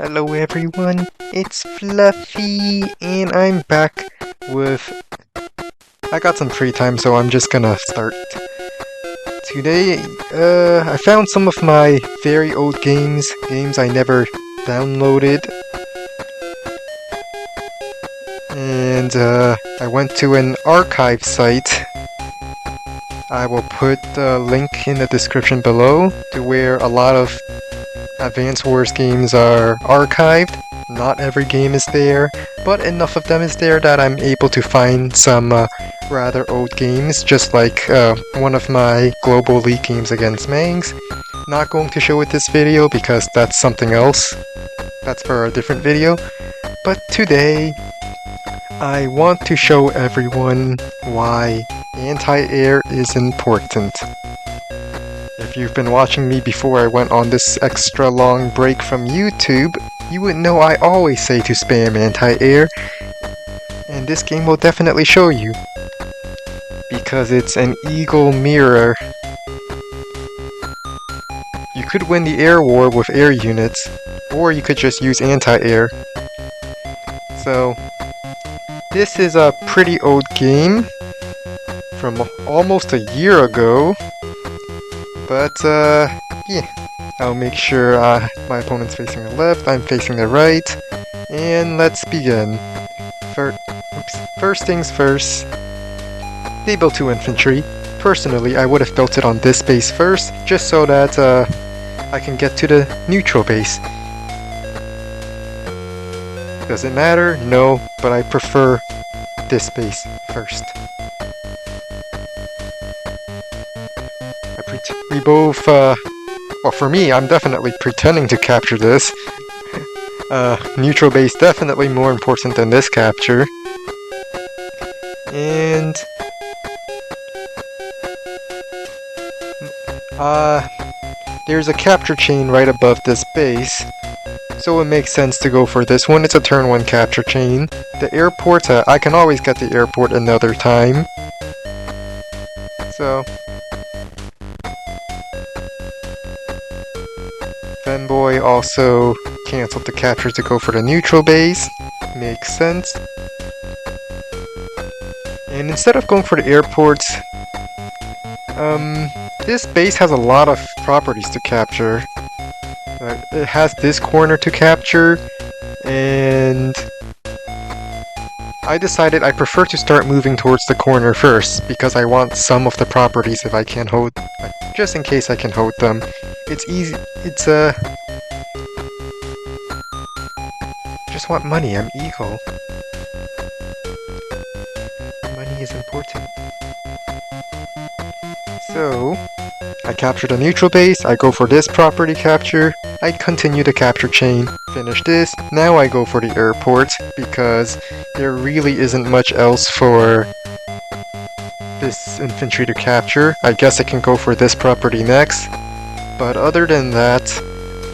Hello everyone, it's Fluffy, and I'm back with... I got some free time, so I'm just gonna start. Today, I found some of my very old games I never downloaded. And, I went to an archive site. I will put the link in the description below to where a lot of Advance Wars games are archived. Not every game is there, but enough of them is there that I'm able to find some rather old games, just like one of my Global League games against Mangs. Not going to show it this video because that's something else. That's for a different video. But today, I want to show everyone why anti-air is important. If you've been watching me before I went on this extra long break from YouTube, you would know I always say to spam anti-air, and this game will definitely show you. Because it's an eagle mirror. You could win the air war with air units, or you could just use anti-air. So, this is a pretty old game from almost a year ago. But, yeah, I'll make sure my opponent's facing the left, I'm facing the right, and let's begin. First things first, they built 2 infantry. Personally, I would have built it on this base first, just so that I can get to the neutral base. Does it matter? No, but I prefer this base first. We both, well, for me, I'm definitely pretending to capture this. Neutral base definitely more important than this capture. And... there's a capture chain right above this base, so it makes sense to go for this one. It's a turn 1 capture chain. The airport, I can always get the airport another time. So... Femboy also cancelled the capture to go for the neutral base. Makes sense. And instead of going for the airports, this base has a lot of properties to capture. It has this corner to capture, and I decided I prefer to start moving towards the corner first, because I want some of the properties if I can hold, just in case I can hold them. It's easy, it's just want money, I'm eagle. Money is important. So, I captured a neutral base, I go for this property capture, I continue the capture chain, finish this, now I go for the airport, because there really isn't much else for this infantry to capture. I guess I can go for this property next. But other than that,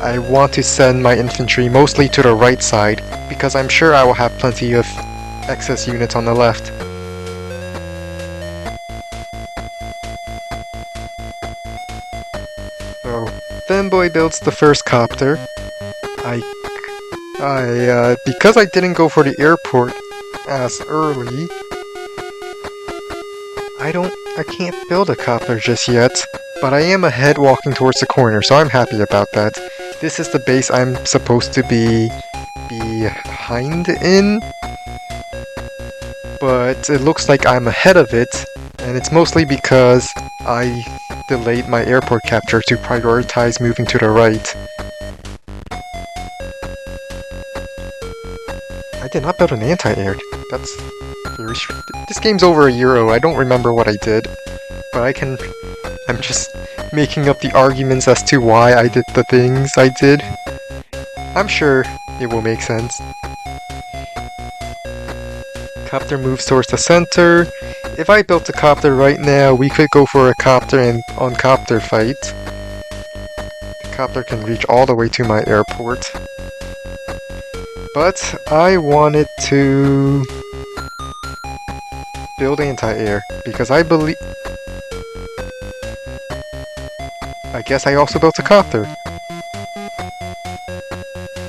I want to send my infantry mostly to the right side, because I'm sure I will have plenty of excess units on the left. So, Femboy builds the first copter. Because I didn't go for the airport as early, I can't build a copter just yet. But I am ahead walking towards the corner, so I'm happy about that. This is the base I'm supposed to be behind in, but it looks like I'm ahead of it, and it's mostly because I delayed my airport capture to prioritize moving to the right. I did not build an anti-air. That's very strange. This game's over a year old. I don't remember what I did, but I'm just making up the arguments as to why I did the things I did. I'm sure it will make sense. Copter moves towards the center. If I built a copter right now, we could go for a copter and on copter fight. The copter can reach all the way to my airport. But I wanted to build anti-air because I believe... I guess I also built a copter.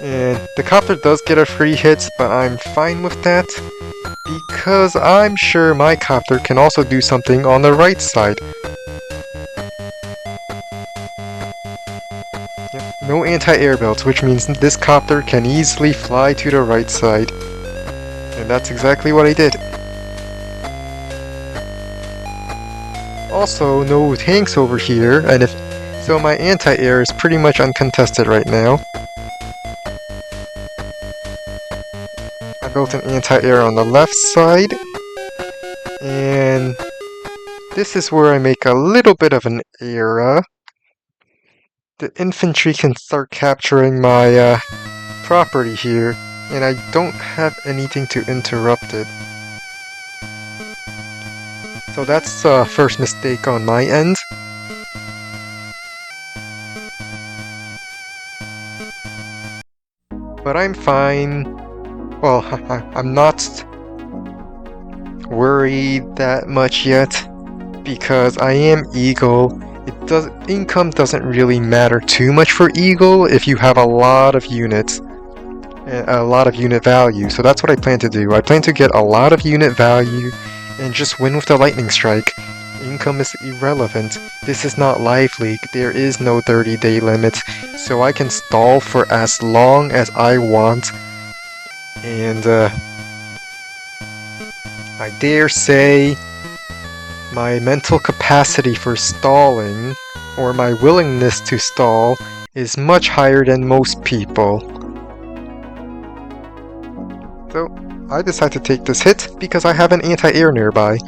And the copter does get a free hit, but I'm fine with that, because I'm sure my copter can also do something on the right side. Yep, no anti-air belts, which means this copter can easily fly to the right side. And that's exactly what I did. Also, no tanks over here, and so my anti-air is pretty much uncontested right now. I built an anti-air on the left side, and this is where I make a little bit of an error. The infantry can start capturing my property here, and I don't have anything to interrupt it. So that's the first mistake on my end. But I'm fine. Well, I'm not worried that much yet, because I am Eagle. Income doesn't really matter too much for Eagle if you have a lot of units, a lot of unit value. So that's what I plan to do. I plan to get a lot of unit value and just win with the lightning strike. Income is irrelevant. This is not Live League. There is no 30-day limit, so I can stall for as long as I want. And I dare say my mental capacity for stalling, or my willingness to stall, is much higher than most people. So I decide to take this hit because I have an anti-air nearby.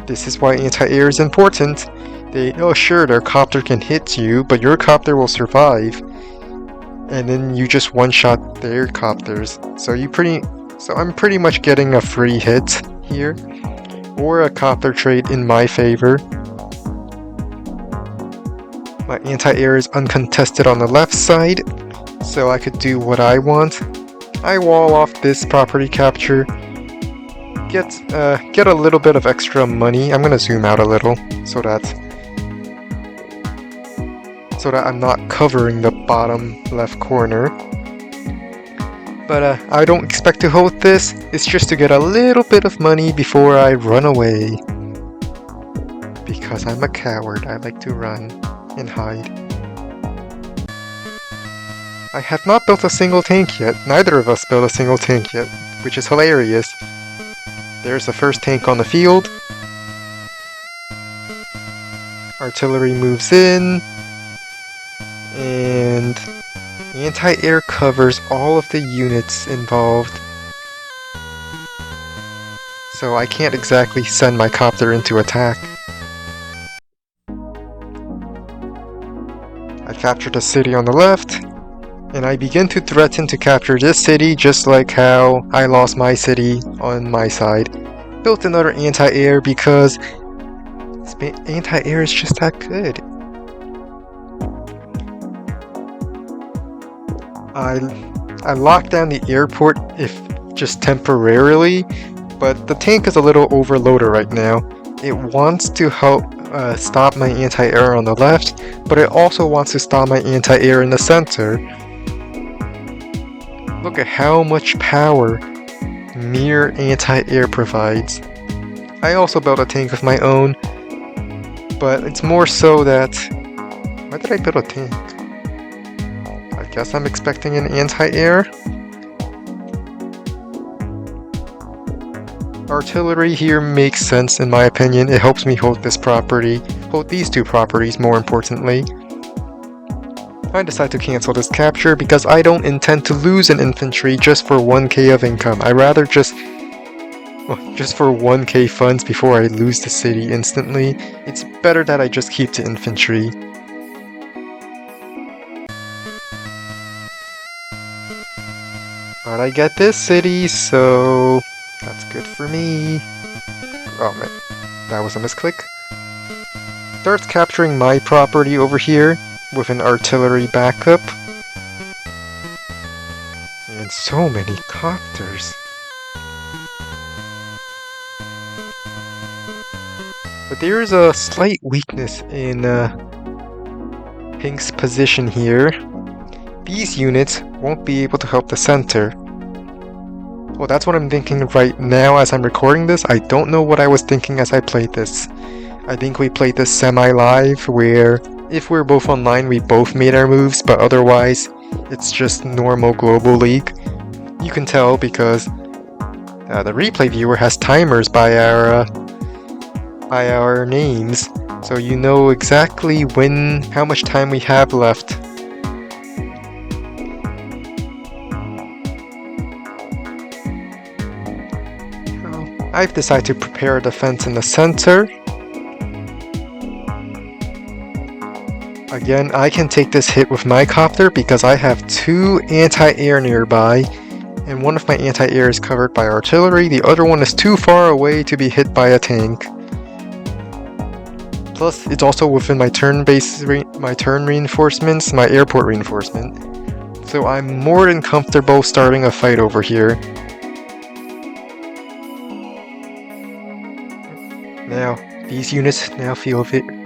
This is why anti-air is important. Oh sure, their copter can hit you, but your copter will survive. And then you just one-shot their copters. So I'm pretty much getting a free hit here, or a copter trade in my favor. My anti-air is uncontested on the left side, so I could do what I want. I wall off this property capture, get a little bit of extra money. I'm gonna zoom out a little so that I'm not covering the bottom left corner. But I don't expect to hold this. It's just to get a little bit of money before I run away. Because I'm a coward, I like to run and hide. I have not built a single tank yet. Neither of us built a single tank yet, which is hilarious. There's the first tank on the field. Artillery moves in. And anti-air covers all of the units involved. So I can't exactly send my copter into attack. I captured a city on the left, and I begin to threaten to capture this city just like how I lost my city on my side. Built another anti-air because anti-air is just that good. I locked down the airport if just temporarily, but the tank is a little overloaded right now. It wants to help stop my anti-air on the left, but it also wants to stop my anti-air in the center. Look at how much power mere anti-air provides. I also built a tank of my own, but it's more so that... Why did I build a tank? I guess I'm expecting an anti-air. Artillery here makes sense in my opinion. It helps me hold this property, hold these two properties more importantly. I decide to cancel this capture because I don't intend to lose an infantry just for 1k of income. I rather just for 1k funds before I lose the city instantly. It's better that I just keep the infantry. But I get this city, so that's good for me. Oh man, that was a misclick. Starts capturing my property over here with an artillery backup. And so many copters. But there is a slight weakness in Pink's position here, these units won't be able to help the center. Well, that's what I'm thinking right now as I'm recording this. I don't know what I was thinking as I played this. I think we played this semi-live, where if we're both online, we both made our moves, but otherwise, it's just normal global league. You can tell because the replay viewer has timers by our names, so you know exactly how much time we have left. I've decided to prepare a defense in the center. Again, I can take this hit with my copter because I have 2 anti-air nearby, and one of my anti-air is covered by artillery, the other one is too far away to be hit by a tank. Plus, it's also within my turn reinforcements, my airport reinforcement. So I'm more than comfortable starting a fight over here. Now, these units now feel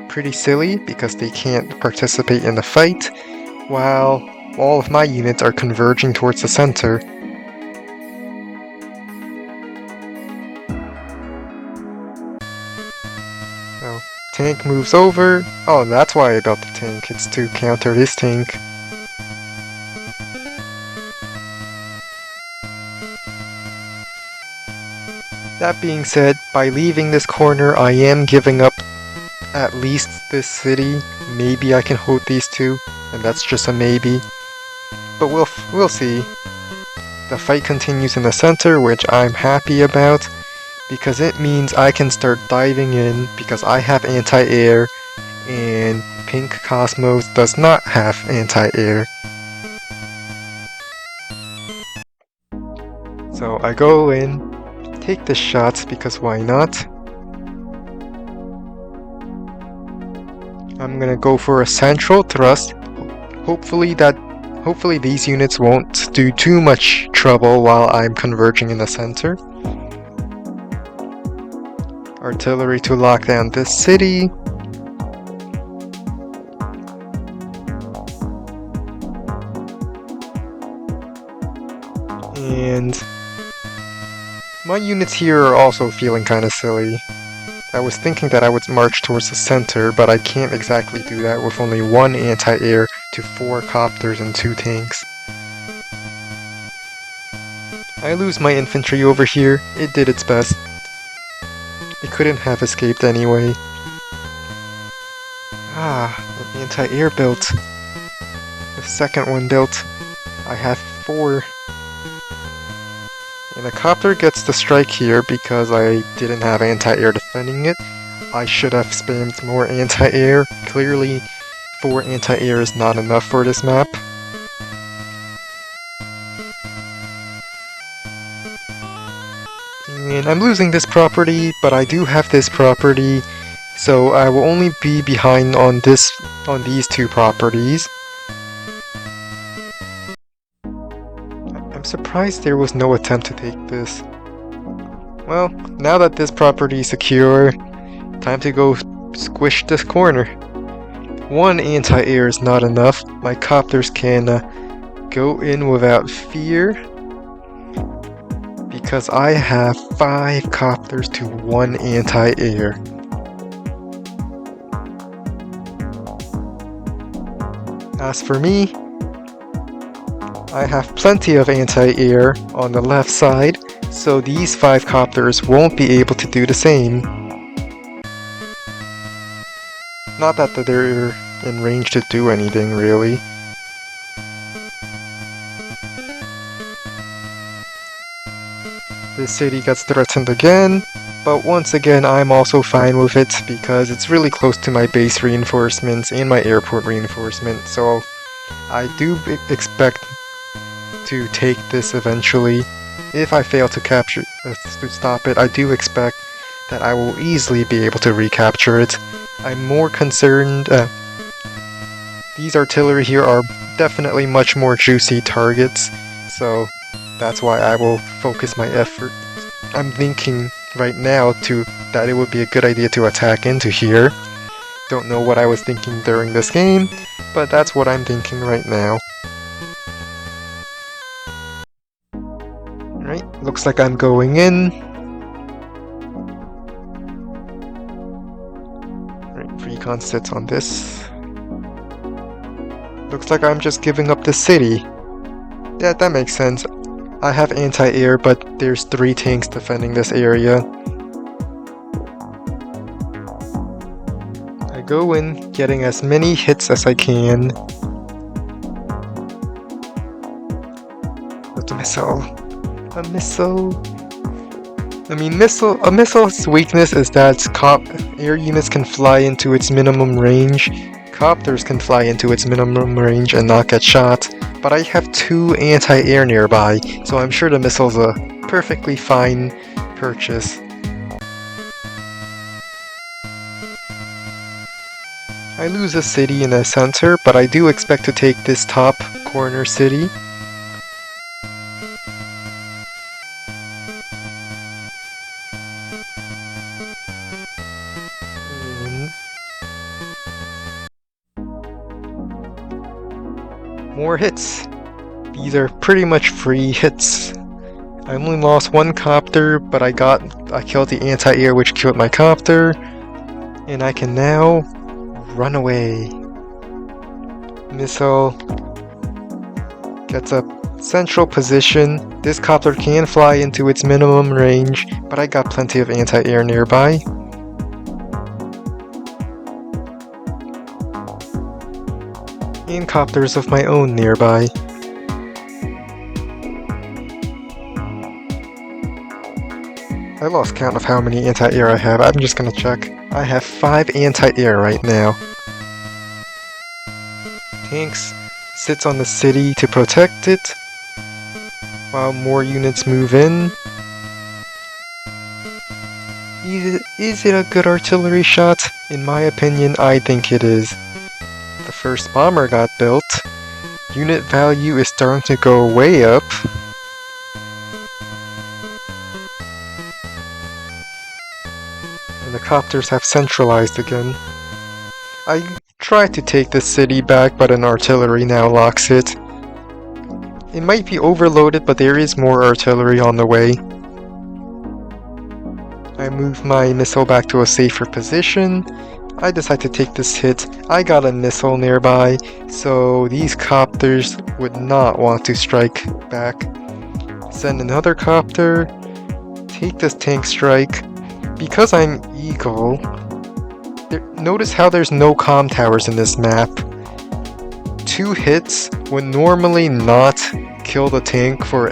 pretty silly because they can't participate in the fight, while all of my units are converging towards the center. So, tank moves over. Oh, that's why I built the tank. It's to counter this tank. That being said, by leaving this corner, I am giving up at least this city. Maybe I can hold these two, and that's just a maybe. But we'll see. The fight continues in the center, which I'm happy about, because it means I can start diving in because I have anti-air, and Pink Cosmos does not have anti-air. So I go in, take the shots because why not? I'm gonna go for a central thrust. Hopefully these units won't do too much trouble while I'm converging in the center. Artillery to lock down this city. And my units here are also feeling kind of silly. I was thinking that I would march towards the center, but I can't exactly do that with only 1 anti-air to 4 copters and 2 tanks. I lose my infantry over here. It did its best. It couldn't have escaped anyway. The anti-air built. The second one built. I have 4. And a copter gets the strike here because I didn't have anti-air defending it. I should have spammed more anti-air. Clearly, 4 anti-air is not enough for this map. And I'm losing this property, but I do have this property, so I will only be behind on these 2 properties. I'm surprised there was no attempt to take this. Well, now that this property is secure, time to go squish this corner. 1 anti-air is not enough. My copters can go in without fear, because I have 5 copters to 1 anti-air. As for me, I have plenty of anti-air on the left side, so these 5 copters won't be able to do the same. Not that they're in range to do anything, really. This city gets threatened again, but once again I'm also fine with it because it's really close to my base reinforcements and my airport reinforcement, so I do expect to take this eventually. If I fail to stop it, I do expect that I will easily be able to recapture it. I'm more concerned. These artillery here are definitely much more juicy targets, so that's why I will focus my effort. I'm thinking right now that it would be a good idea to attack into here. Don't know what I was thinking during this game, but that's what I'm thinking right now. Alright, looks like I'm going in. Alright, recon sits on this. Looks like I'm just giving up the city. Yeah, that makes sense. I have anti-air, but there's 3 tanks defending this area. I go in, getting as many hits as I can. With a missile. A missile. I mean, a missile's weakness is that air units can fly into its minimum range. Copters can fly into its minimum range and not get shot. But I have 2 anti-air nearby, so I'm sure the missile's a perfectly fine purchase. I lose a city in the center, but I do expect to take this top corner city. More hits. These are pretty much free hits. I only lost 1 copter, but I killed the anti-air, which killed my copter, and I can now run away. Missile gets a central position. This copter can fly into its minimum range, but I got plenty of anti-air nearby. And copters of my own nearby. I lost count of how many anti-air I have. I'm just gonna check. I have 5 anti-air right now. Tanks sits on the city to protect it, while more units move in. Is it a good artillery shot? In my opinion, I think it is. The first bomber got built. Unit value is starting to go way up. And the copters have centralized again. I tried to take the city back, but an artillery now locks it. It might be overloaded, but there is more artillery on the way. I move my missile back to a safer position. I decide to take this hit. I got a missile nearby, so these copters would not want to strike back. Send another copter. Take this tank strike. Because I'm Eagle, notice how there's no comm towers in this map. 2 hits would normally not kill the tank for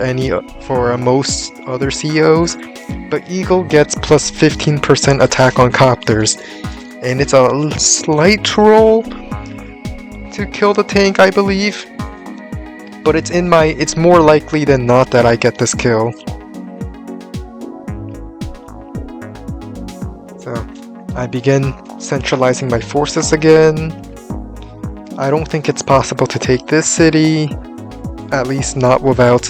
most other COs, but Eagle gets plus 15% attack on copters. And it's a slight roll to kill the tank, I believe. But it's more likely than not that I get this kill. So, I begin centralizing my forces again. I don't think it's possible to take this city, at least not without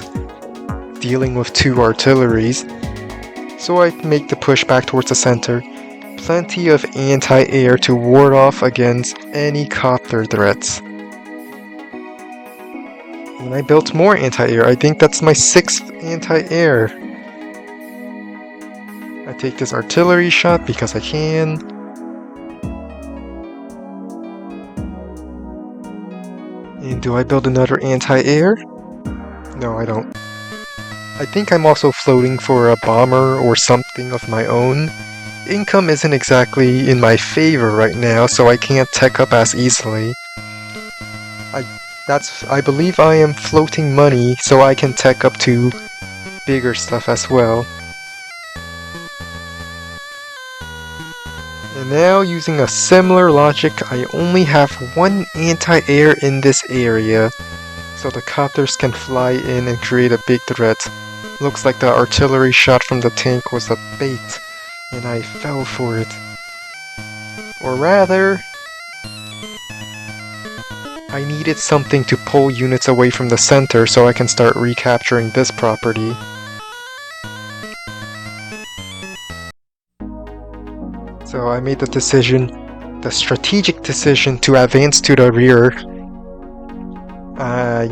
dealing with 2 artilleries. So I make the push back towards the center. Plenty of anti-air to ward off against any copter threats. And I built more anti-air. I think that's my 6th anti-air. I take this artillery shot because I can. And do I build another anti-air? No, I don't. I think I'm also floating for a bomber or something of my own. Income isn't exactly in my favor right now, so I can't tech up as easily. I believe I am floating money, so I can tech up to bigger stuff as well. And now, using a similar logic, I only have 1 anti-air in this area, so the copters can fly in and create a big threat. Looks like the artillery shot from the tank was a bait, and I fell for it. Or rather, I needed something to pull units away from the center so I can start recapturing this property. So I made the strategic decision to advance to the rear.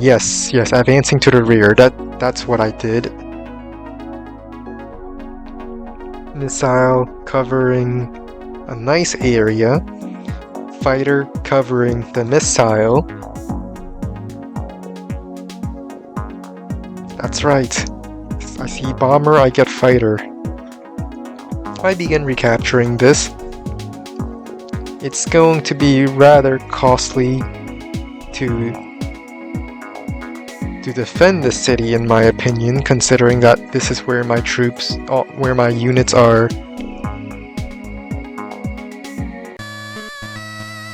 Yes, advancing to the rear. That's what I did. missile covering a nice area, fighter covering the missile. That's right. I see bomber, I get fighter. I begin recapturing this. It's going to be rather costly to defend the city, in my opinion, considering that this is where my troops, where my units are.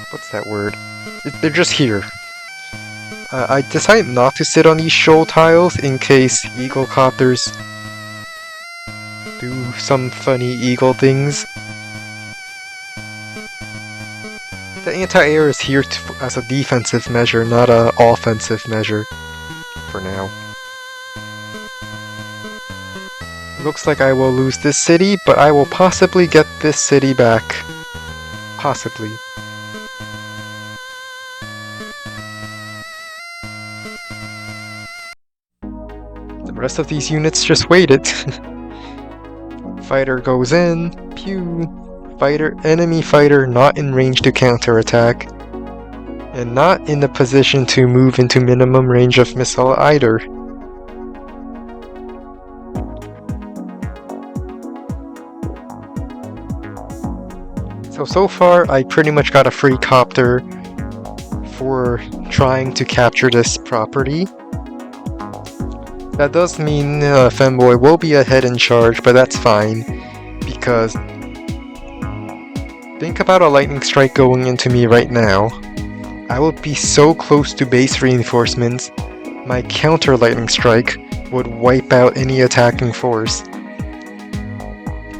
What's that word? They're just here. I decided not to sit on these shoal tiles in case eagle copters do some funny eagle things. The anti-air is here as a defensive measure, not an offensive measure. For now. Looks like I will lose this city, but I will possibly get this city back. Possibly. The rest of these units just waited. Fighter goes in. Pew. Enemy fighter not in range to counterattack. And not in the position to move into minimum range of missile either. So far I pretty much got a free copter for trying to capture this property. That does mean Femboy will be ahead in charge, but that's fine, because think about a lightning strike going into me right now. I will be so close to base reinforcements, my counter lightning strike would wipe out any attacking force.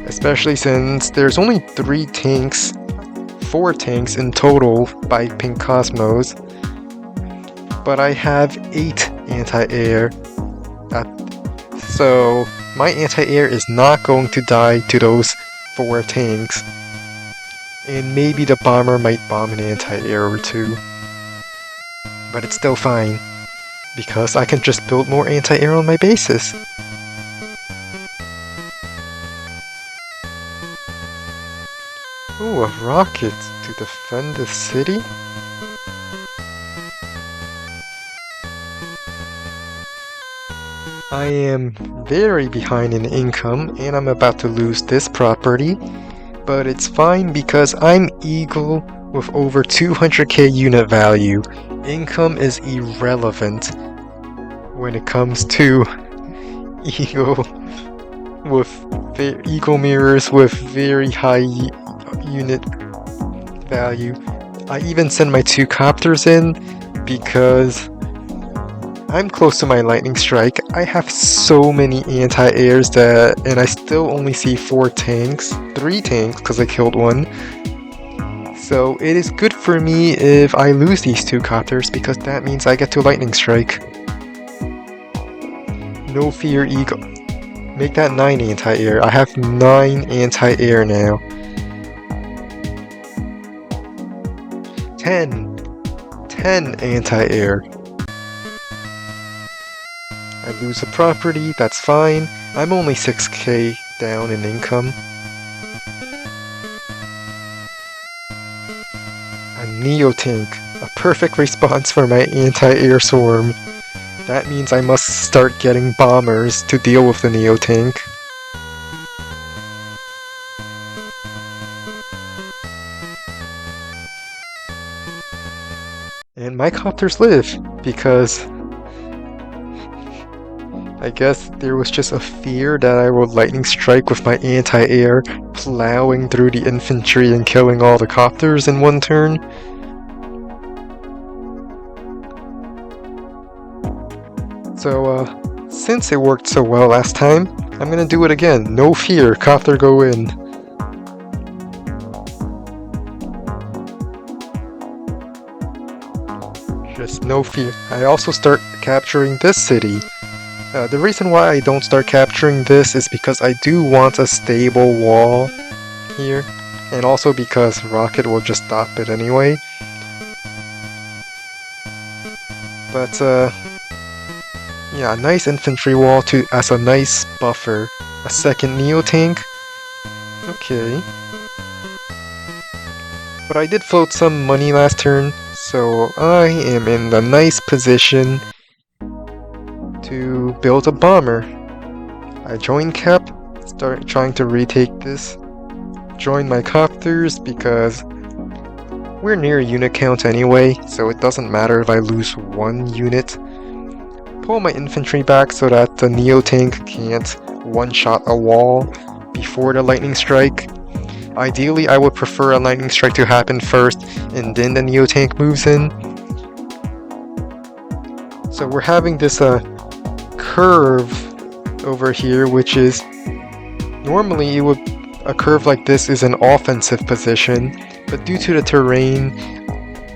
Especially since there's only 4 tanks in total by Pink Cosmos, but I have 8 anti-air. So my anti-air is not going to die to those 4 tanks. And maybe the bomber might bomb an anti-air or 2. But it's still fine, because I can just build more anti-air on my bases. Ooh, a rocket to defend the city? I am very behind in income, and I'm about to lose this property, but it's fine because I'm Eagle with over 200k unit value. Income is irrelevant when it comes to Eagle mirrors with very high unit value. I even send my 2 copters in because I'm close to my lightning strike. I have so many anti-airs and I still only see 3 tanks because I killed 1. So it is good for me if I lose these 2 copters, because that means I get to lightning strike. No fear, Eagle. Make that 9 anti-air. I have 9 anti-air now. 10 anti-air. I lose a property, that's fine. I'm only 6k down in income. A Neo Tank, a perfect response for my anti-air swarm. That means I must start getting bombers to deal with the Neo Tank. And my copters live, because I guess there was just a fear that I would lightning strike with my anti-air, plowing through the infantry and killing all the copters in 1 turn. So, since it worked so well last time, I'm gonna do it again. No fear, copter go in. Just no fear. I also start capturing this city. The reason why I don't start capturing this is because I do want a stable wall here, and also because Rocket will just stop it anyway. But yeah, a nice infantry wall as a nice buffer. A second Neo Tank Okay. But I did float some money last turn, so I am in the nice position to build a bomber. I join Cap, start trying to retake this. Join my copters because we're near unit count anyway, so it doesn't matter if I lose 1 unit. Pull my infantry back so that the Neo tank can't one-shot a wall before the lightning strike. Ideally, I would prefer a lightning strike to happen first and then the Neo tank moves in. So we're having this curve over here, which is normally a curve like this is an offensive position, but due to the terrain,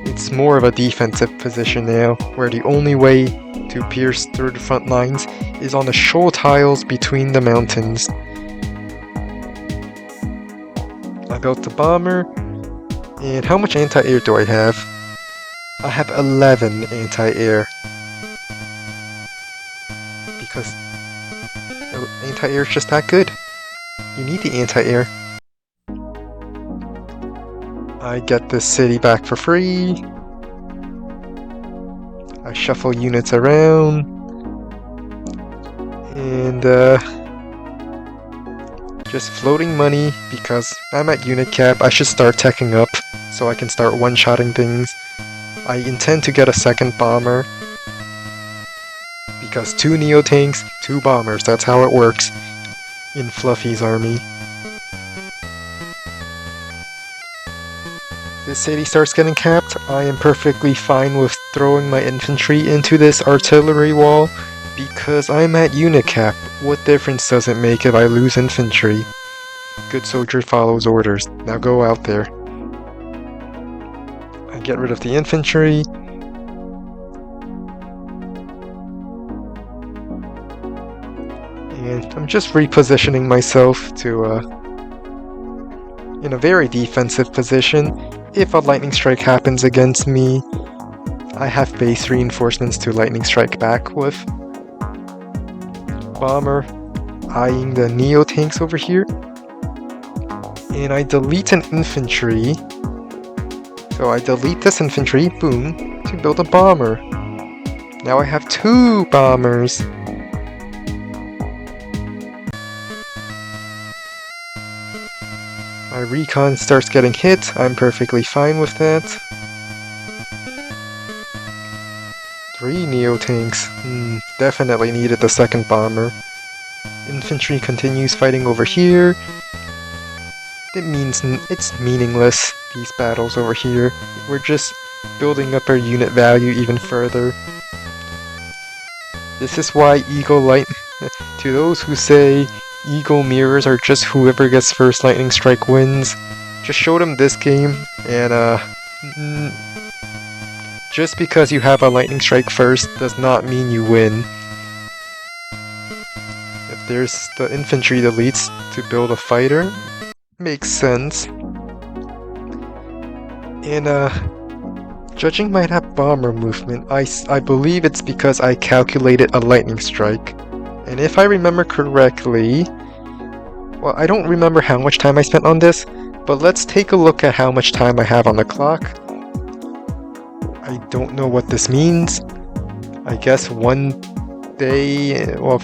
it's more of a defensive position now, where the only way to pierce through the front lines is on the shoal tiles between the mountains. I built the bomber, and how much anti-air do I have? I have 11 anti-air. Because anti-air is just that good. You need the anti-air. I get this city back for free. I shuffle units around. And just floating money because I'm at unit cap. I should start teching up so I can start one-shotting things. I intend to get a second bomber. Because 2 Neo tanks, 2 bombers, that's how it works in Fluffy's army. This city starts getting capped. I am perfectly fine with throwing my infantry into this artillery wall because I'm at unit cap. What difference does it make if I lose infantry? Good soldier follows orders. Now go out there. I get rid of the infantry. And I'm just repositioning myself to in a very defensive position. If a lightning strike happens against me, I have base reinforcements to lightning strike back with. Bomber eyeing the Neo tanks over here. And I delete an infantry. So I delete this infantry, boom, to build a bomber. Now I have 2 bombers. My recon starts getting hit, I'm perfectly fine with that. 3 Neo tanks, definitely needed the second bomber. Infantry continues fighting over here. It means it's meaningless, these battles over here. We're just building up our unit value even further. This is why Eagle Light, to those who say Eagle mirrors are just whoever gets first lightning strike wins, just show them this game, and just because you have a lightning strike first does not mean you win. If there's the infantry deletes to build a fighter, makes sense. And judging by that bomber movement, I believe it's because I calculated a lightning strike. And if I remember correctly, well, I don't remember how much time I spent on this, but let's take a look at how much time I have on the clock. I don't know what this means. I guess 1 day, well,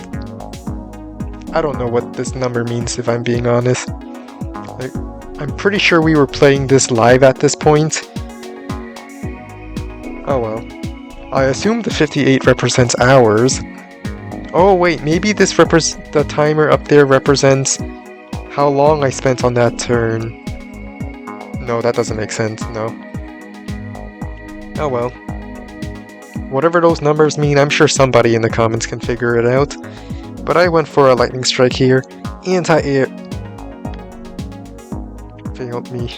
I don't know what this number means if I'm being honest. I'm pretty sure we were playing this live at this point. Oh well. I assume the 58 represents hours. Oh wait, maybe the timer up there represents how long I spent on that turn. No, that doesn't make sense, no. Oh well. Whatever those numbers mean, I'm sure somebody in the comments can figure it out. But I went for a lightning strike here. Anti-air. Failed me.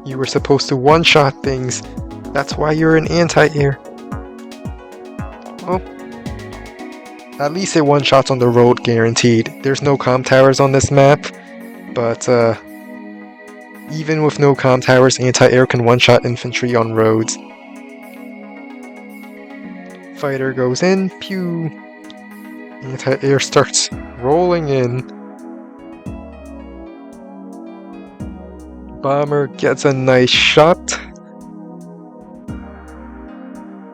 You were supposed to one-shot things. That's why you're an anti-air. Well, at least it one-shots on the road guaranteed. There's no comm towers on this map, but even with no comm towers, anti-air can one-shot infantry on roads. Fighter goes in, pew. Anti-air starts rolling in. Bomber gets a nice shot.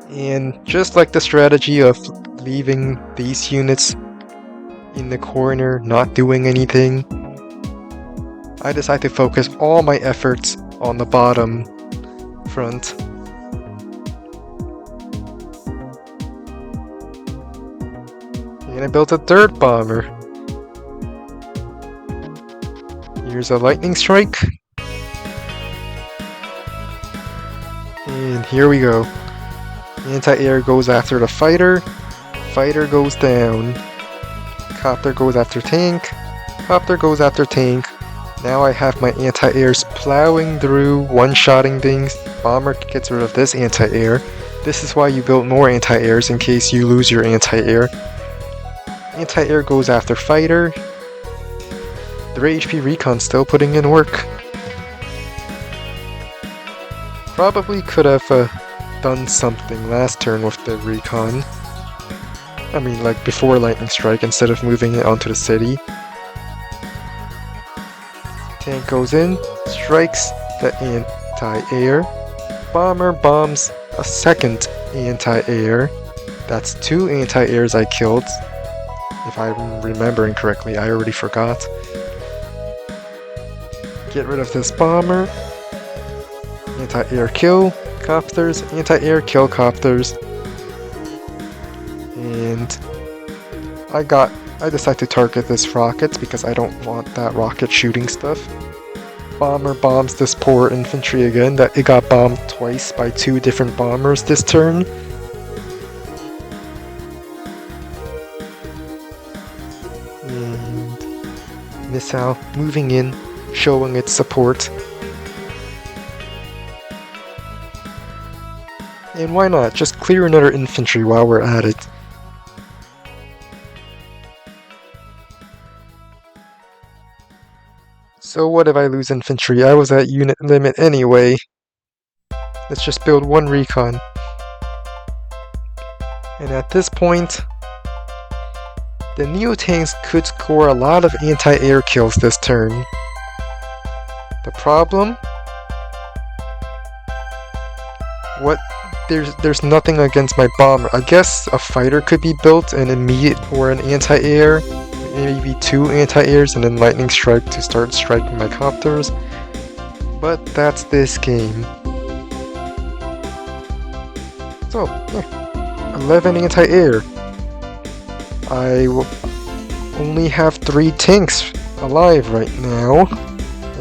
And just like the strategy of leaving these units in the corner, not doing anything, I decide to focus all my efforts on the bottom front. And I built a third bomber. Here's a lightning strike. And here we go. Anti-air goes after the fighter. Fighter goes down. Copter goes after tank. Copter goes after tank. Now I have my anti-airs plowing through, one-shotting things. Bomber gets rid of this anti-air. This is why you build more anti-airs in case you lose your anti-air. Anti-air goes after fighter. 3 HP recon still putting in work. Probably could have done something last turn with the recon. I mean, like before lightning strike instead of moving it onto the city. Tank goes in, strikes the anti-air. Bomber bombs a second anti-air. That's 2 anti-airs I killed. If I'm remembering correctly, I already forgot. Get rid of this bomber. Anti-air kill copters, anti-air kill copters. And I decide to target this rocket because I don't want that rocket shooting stuff. Bomber bombs this poor infantry again. That it got bombed twice by 2 different bombers this turn. And missile moving in, showing its support. And why not? Just clear another infantry while we're at it. So what if I lose infantry? I was at unit limit anyway. Let's just build 1 recon. And at this point, the Neo-tanks could score a lot of anti-air kills this turn. The problem? There's nothing against my bomber. I guess a fighter could be built, an immediate or an anti-air, maybe 2 anti-airs and then lightning strike to start striking my copters. But that's this game. So, yeah, 11 anti-air. I only have 3 tanks alive right now,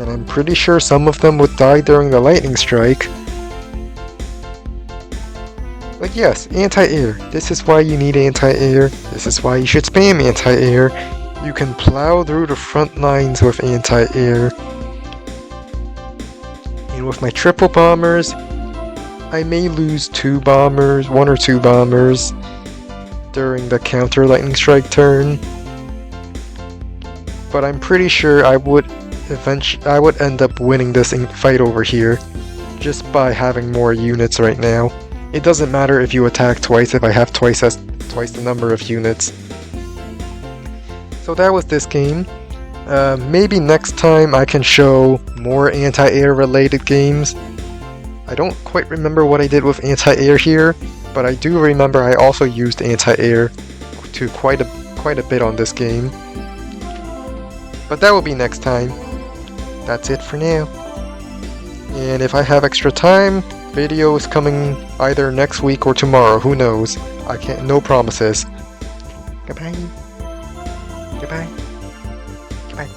and I'm pretty sure some of them would die during the lightning strike. But yes, anti-air. This is why you need anti-air. This is why you should spam anti-air. You can plow through the front lines with anti-air. And with my triple bombers, I may lose 2 bombers, 1 or 2 bombers during the counter lightning strike turn. But I'm pretty sure I would end up winning this fight over here just by having more units right now. It doesn't matter if you attack twice if I have twice the number of units. So that was this game. Maybe next time I can show more anti-air related games. I don't quite remember what I did with anti-air here, but I do remember I also used anti-air to quite a bit on this game. But that will be next time. That's it for now. And if I have extra time, video is coming either next week or tomorrow, who knows. No promises. Goodbye. Goodbye. Goodbye.